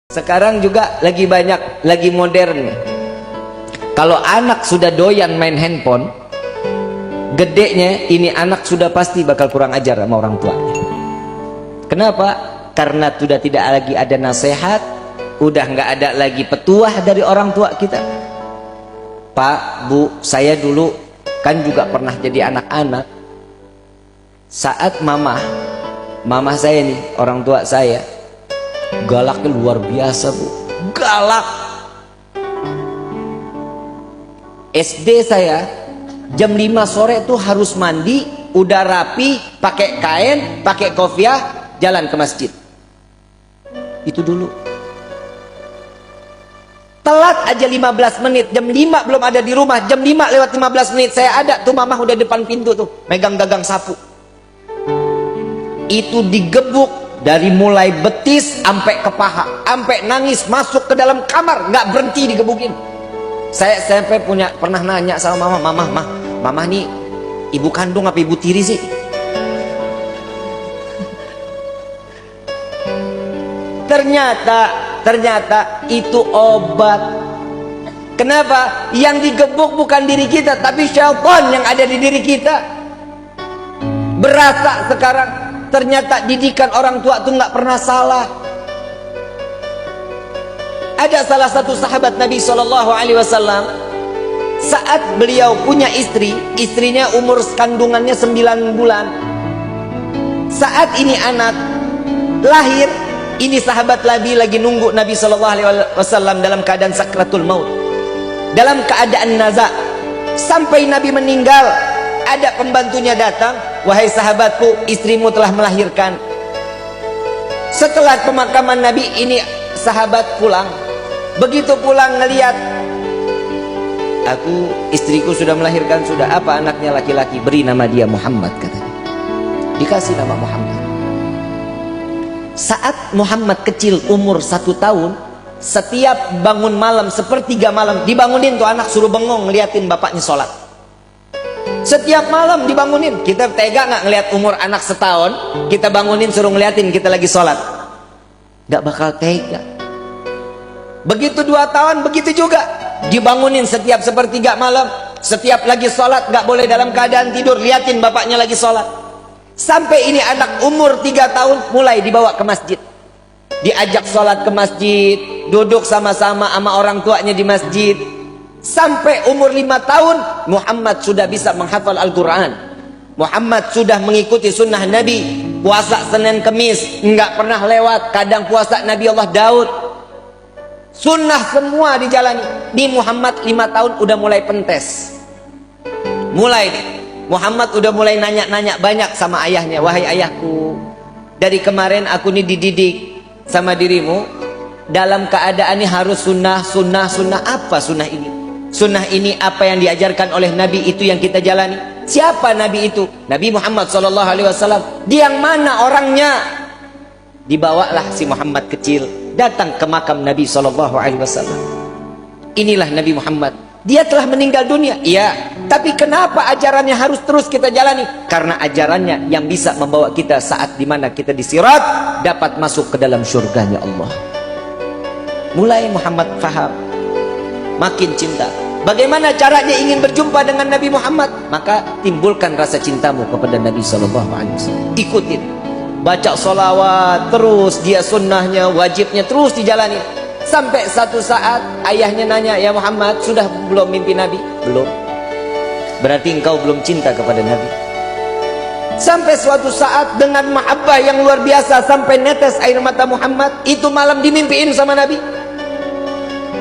Sekarang juga lagi banyak, lagi modern. Kalau anak sudah doyan main handphone, gedenya ini anak sudah pasti bakal kurang ajar sama orang tuanya. Kenapa? Karena sudah tidak lagi ada nasihat, udah nggak ada lagi petuah dari orang tua kita. Pak, Bu, saya dulu kan juga pernah jadi anak-anak. Saat mama saya nih, orang tua saya, galaknya luar biasa, Bu. Galak. SD saya jam 5 sore tuh harus mandi, udah rapi, pakai kain, pakai kopiah, jalan ke masjid. Itu dulu. Telat aja 15 menit, jam 5 belum ada di rumah, jam 5 lewat 15 menit saya ada tuh, mama udah depan pintu tuh, megang gagang sapu. Itu digebuk dari mulai betis sampai ke paha, sampai nangis masuk ke dalam kamar, nggak berhenti digebukin. Saya sampai pernah nanya sama mama nih ibu kandung apa ibu tiri sih? Ternyata itu obat. Kenapa? Yang digebuk bukan diri kita, tapi syaitan yang ada di diri kita. Berasa sekarang ternyata didikan orang tua itu nggak pernah salah. Ada salah satu sahabat Nabi SAW, saat beliau punya istri, istrinya umur kandungannya 9 bulan. Saat ini anak lahir, ini sahabat lagi nunggu Nabi SAW dalam keadaan sakratul maut, dalam keadaan naza. Sampai Nabi meninggal, ada pembantunya datang, wahai sahabatku, istrimu telah melahirkan. Setelah pemakaman Nabi, ini sahabat pulang. Begitu pulang ngelihat, istriku sudah melahirkan, sudah. Apa anaknya? Laki-laki. Beri nama dia Muhammad, katanya. Dikasih nama Muhammad. Saat Muhammad kecil umur 1 tahun, setiap bangun malam, sepertiga malam, dibangunin tuh anak, suruh bengong ngeliatin bapaknya sholat. Setiap malam dibangunin. Kita tega nggak ngeliat umur anak setahun, kita bangunin suruh ngeliatin kita lagi sholat? Nggak bakal tega. Begitu 2 tahun, begitu juga dibangunin setiap sepertiga malam, setiap lagi sholat, nggak boleh dalam keadaan tidur, liatin bapaknya lagi sholat. Sampai ini anak umur 3 tahun mulai dibawa ke masjid, diajak sholat ke masjid, duduk sama-sama sama orang tuanya di masjid. Sampai umur 5 tahun Muhammad sudah bisa menghafal Al-Quran. Muhammad sudah mengikuti sunnah Nabi. Puasa Senin Kemis nggak pernah lewat. Kadang puasa Nabi Allah Daud. Sunnah semua dijalani. Di Muhammad 5 tahun udah mulai pentes. Mulai nih, Muhammad udah mulai nanya-nanya banyak sama ayahnya. Wahai ayahku, dari kemarin aku nih dididik sama dirimu dalam keadaan ini harus sunnah. Apa sunnah ini? Sunnah ini apa yang diajarkan oleh Nabi, itu yang kita jalani. Siapa Nabi itu? Nabi Muhammad SAW. Dia yang mana orangnya? Dibawalah si Muhammad kecil datang ke makam Nabi SAW. Inilah Nabi Muhammad. Dia telah meninggal dunia, iya. Tapi kenapa ajarannya harus terus kita jalani? Karena ajarannya yang bisa membawa kita saat dimana kita di sirat dapat masuk ke dalam surganya Allah. Mulai Muhammad faham, makin cinta. Bagaimana caranya ingin berjumpa dengan Nabi Muhammad? Maka timbulkan rasa cintamu kepada Nabi SAW. Ikutin, baca sholawat terus, dia sunnahnya, wajibnya terus dijalani. Sampai satu saat ayahnya nanya, ya Muhammad, sudah belum mimpi Nabi? Belum. Berarti engkau belum cinta kepada Nabi. Sampai suatu saat dengan mahabbah yang luar biasa, sampai netes air mata Muhammad, itu malam dimimpiin sama Nabi.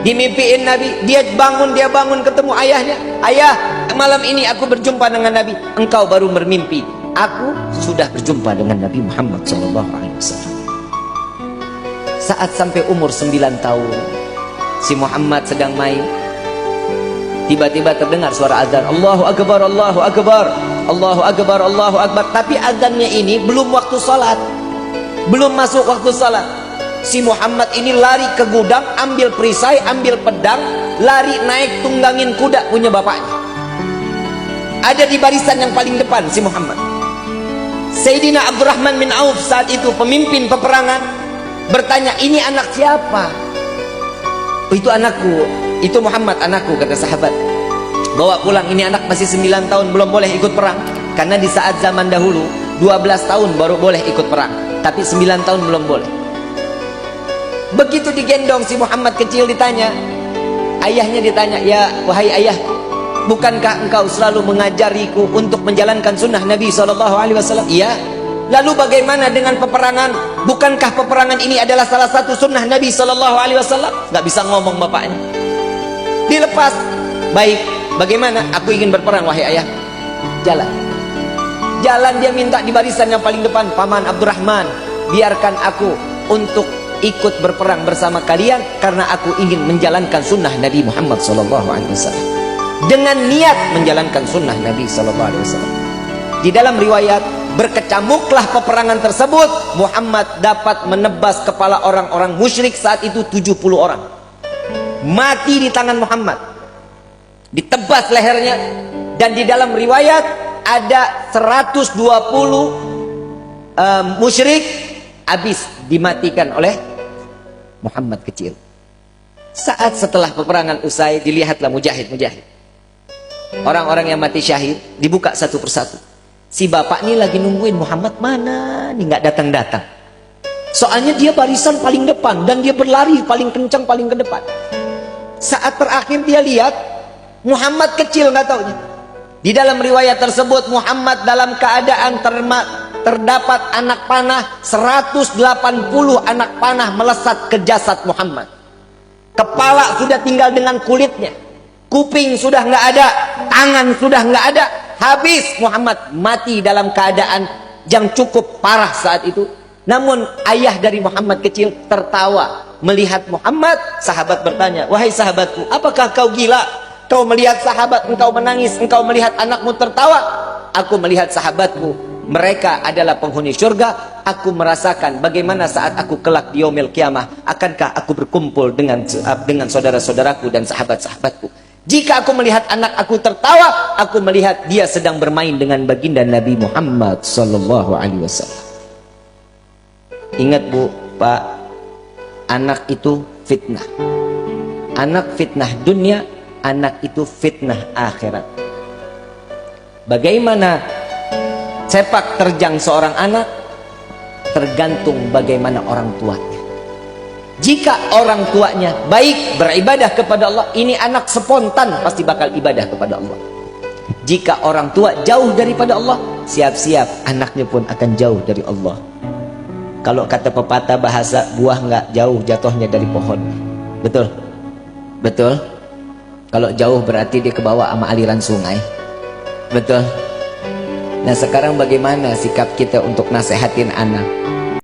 Dimimpiin Nabi, dia bangun ketemu ayahnya. Ayah, malam ini aku berjumpa dengan Nabi. Engkau baru bermimpi, aku sudah berjumpa dengan Nabi Muhammad SAW. Saat sampai umur 9 tahun, si Muhammad sedang main, tiba-tiba terdengar suara azan. Allahu Akbar, Allahu Akbar, Allahu Akbar, Allahu Akbar. Tapi azannya ini belum waktu salat, belum masuk waktu salat. Si Muhammad ini lari ke gudang, ambil perisai, ambil pedang, lari naik tunggangin kuda punya bapaknya. Ada di barisan yang paling depan si Muhammad. Sayyidina Abdurrahman bin Auf saat itu pemimpin peperangan. Bertanya, ini anak siapa? Oh, itu anakku, itu Muhammad anakku, kata sahabat. Bawa pulang, ini anak masih 9 tahun belum boleh ikut perang. Karena di saat zaman dahulu 12 tahun baru boleh ikut perang, tapi 9 tahun belum boleh. Begitu digendong si Muhammad kecil, ditanya, ayahnya ditanya, ya wahai ayah, bukankah engkau selalu mengajariku untuk menjalankan sunnah Nabi SAW? Iya. Lalu bagaimana dengan peperangan? Bukankah peperangan ini adalah salah satu sunnah Nabi SAW? Gak bisa ngomong bapaknya. Dilepas. Baik, bagaimana? Aku ingin berperang wahai ayah. Jalan. Jalan, dia minta di barisan yang paling depan. Paman Abdurrahman, biarkan aku untuk ikut berperang bersama kalian, karena aku ingin menjalankan sunnah Nabi Muhammad SAW. Dengan niat menjalankan sunnah Nabi SAW. Di dalam riwayat, berkecamuklah peperangan tersebut. Muhammad dapat menebas kepala orang-orang musyrik saat itu 70 orang. Mati di tangan Muhammad, ditebas lehernya. Dan di dalam riwayat ada 120 musyrik habis dimatikan oleh Muhammad kecil. Saat setelah peperangan usai, dilihatlah mujahid-mujahid, orang-orang yang mati syahid, dibuka satu persatu. Si bapak ini lagi nungguin Muhammad mana nih, nggak datang-datang. Soalnya dia barisan paling depan dan dia berlari paling kencang paling ke depan. Saat terakhir dia lihat Muhammad kecil, nggak taunya. Di dalam riwayat tersebut, Muhammad dalam keadaan terdapat anak panah, 180 anak panah melesat ke jasad Muhammad. Kepala sudah tinggal dengan kulitnya, kuping sudah nggak ada, tangan sudah nggak ada. Habis Muhammad, mati dalam keadaan yang cukup parah saat itu. Namun ayah dari Muhammad kecil tertawa melihat Muhammad. Sahabat bertanya, wahai sahabatku, apakah kau gila? Kau melihat sahabat engkau menangis, engkau melihat anakmu tertawa. Aku melihat sahabatku, mereka adalah penghuni surga. Aku merasakan bagaimana saat aku kelak di yaumil kiamah, akankah aku berkumpul dengan saudara-saudaraku dan sahabat-sahabatku. Jika aku melihat anak aku tertawa, aku melihat dia sedang bermain dengan baginda Nabi Muhammad SAW. Ingat Bu, Pak, anak itu fitnah. Anak fitnah dunia, anak itu fitnah akhirat. Bagaimana sepak terjang seorang anak tergantung bagaimana orang tuanya. Jika orang tuanya baik, beribadah kepada Allah, ini anak spontan pasti bakal ibadah kepada Allah. Jika orang tua jauh daripada Allah, siap-siap anaknya pun akan jauh dari Allah. Kalau kata pepatah bahasa, buah nggak jauh jatuhnya dari pohon. Betul? Betul? Kalau jauh berarti dia kebawa sama aliran sungai. Betul? Nah sekarang bagaimana sikap kita untuk nasehatin anak?